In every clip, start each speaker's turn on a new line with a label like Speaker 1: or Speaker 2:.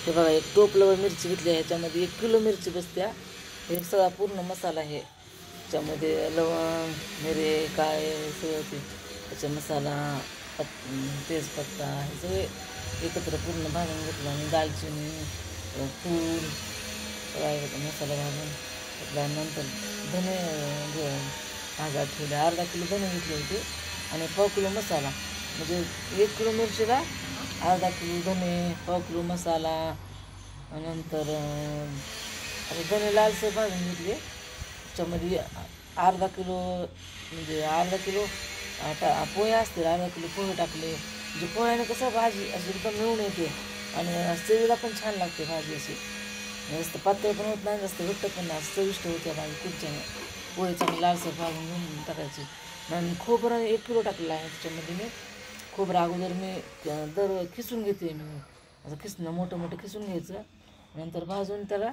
Speaker 1: हे बघा, एक टोपलं मिरची घेतली आहे, ह्याच्यामध्ये 1 किलो मिरची बसत्या. हे सगळा पूर्ण मसाला आहे, त्याच्यामध्ये लवंग, मिरे, काळे सगळं ते त्याचा मसाला, तेजपत्ता हे सगळे एकत्र पूर्ण भाजून घेतलं. आणि दालचिनी, फूल सगळा मसाला भाजून घेतल्यानंतर धने भाजायला ठेवले. अर्धा किलो धने घेतले होते आणि पाव किलो मसाला, म्हणजे 1 किलो मिरचीला अर्धा किलो धने, पाव किलो मसाला. नंतर असे धने लालसर भाजून घेतले. त्याच्यामध्ये अर्धा किलो, म्हणजे अर्धा किलो पोहे असतील, अर्धा किलो पोहे टाकले. म्हणजे पोह्याने कसं भाजी अशी एकदम मिळून येते आणि चवीला पण छान लागते भाजी. अशी जास्त पातळ पण होत नाही, जास्त घट्ट पण नाही, चविष्ट होते भाजी खूप छान. पोहे चांगले लालसर भाजून घेऊन टाकायचे. आणि खोबरं 1 किलो टाकलेलं आहे. त्याच्यामध्ये मी खोबरं अगोदर मी खिसून घेते. मी असं खिसणं मोठं मोठं खिसून घ्यायचं, नंतर भाजून त्याला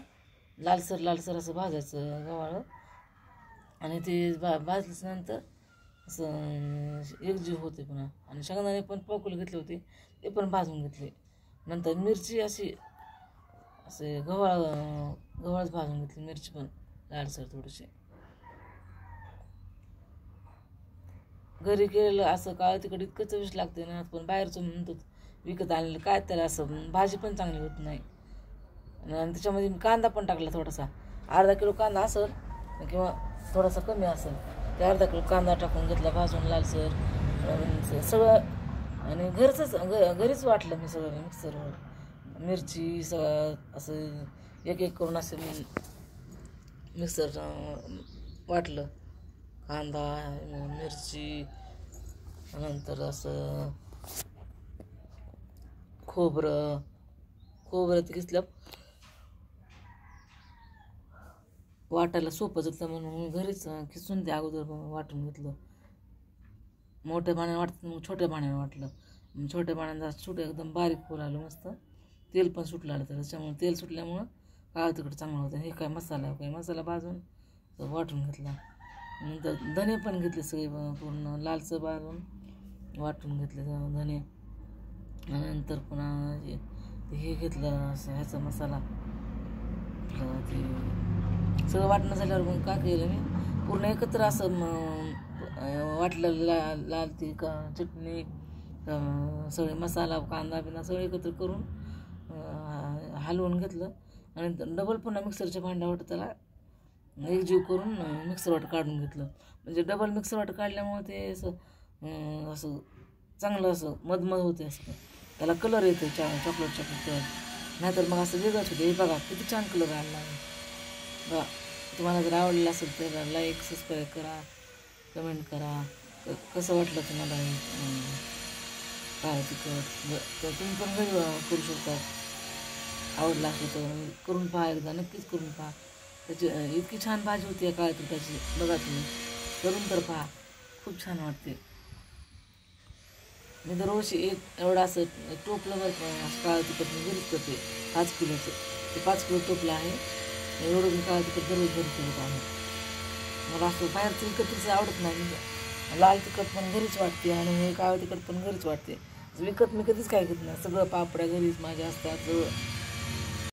Speaker 1: लालसर लालसर असं भाजायचं गव्हाळं. आणि ते भाजल्यानंतर असं एकजीव होते पुन्हा. आणि शेंगदाणे पण पाव किलो घेतले होते, ते पण भाजून घेतले. नंतर मिरची अशी असे गव्हाळच भाजून घेतली, मिरची पण लालसर थोडीशी. घरी केलेलं असं काळं तिखट इतकं चविष्ट लागते ना, पण बाहेरचं म्हणतो विकत आणलेलं काय त्याला असं भाजी पण चांगली होत नाही. आणि त्याच्यामध्ये मी कांदा पण टाकला थोडासा, अर्धा किलो कांदा असेल किंवा थोडासा कमी असेल, ते अर्धा किलो कांदा टाकून घेतला भाजून लालसर सगळं. आणि घरीच वाटलं मी सगळं मिक्सरवर. मिरची सगळं असं एक एक करून असं मी मिक्सर वाटलं. कांदा, मिरची, नंतर असं खोबरं ते घेतलं. वाटायला सोपं जातं म्हणून मी घरीच खिसून ते अगोदर वाटून घेतलं. मोठ्या पाण्याने वाटतं, मग छोट्या पाण्याने वाटलं. छोट्या पाण्याने सुटं एकदम बारीक फुल आलं, मस्त तेल पण सुटलं आलं. त्याच्यामुळे तेल सुटल्यामुळं काळं तिखट चांगलं होतं. हे काय मसाला भाजून वाटून घेतला. नंतर धने पण घेतले सगळे पूर्ण लालसर भाजून वाटून घेतले धने. नंतर पुन्हा हे घेतलं ह्याचा मसाला, ते सगळं वाटणं झाल्यावर मग काय केलं मी, पूर्ण एकत्र असं वाटलं. लाल चटणी, सगळे मसाला, कांदा बिंदा सगळं एकत्र करून हलवून घेतलं. आणि डबल पुन्हा मिक्सरच्या भांड्यावर त्याला एकजीव करून मिक्सर वाट काढून घेतलं. म्हणजे डबल मिक्सर वाट काढल्यामुळे ते असं चांगलं असं मधमध होते, असं त्याला कलर येतो चॉकलेट कलर. नाहीतर मग असं वेगळंच होते. हे बघा किती छान कलर आला आहे बघा. तुम्हाला जर आवडलं असेल तर लाईक, सबस्क्राईब करा, कमेंट करा. कसं वाटलं तुम्हाला काय तिखट, तर तुम्ही पण घरी करू शकता. आवडलं असेल तर करून पहा, एकदा नक्कीच करून पहा. त्याची इतकी छान भाजी होती या काळ्या तिखटाची, बघा तुम्ही करून तर पहा, खूप छान वाटते. मी दरवर्षी एवढं असं टोपलं काळं तिखट मी घरीच करते. 5 किलोचं ते 5 किलो टोपलं आहे. एवढं मी काळं तिखट दररोज घरी करत आहे. मला असं बाहेरचं विकतच आवडत नाही. लाल तिखट पण घरीच वाटते आणि हे काळं तिखट पण घरीच वाटते. विकत मी कधीच काय घेत नाही. सगळं पापड्या घरीच माझ्या असतात, सगळं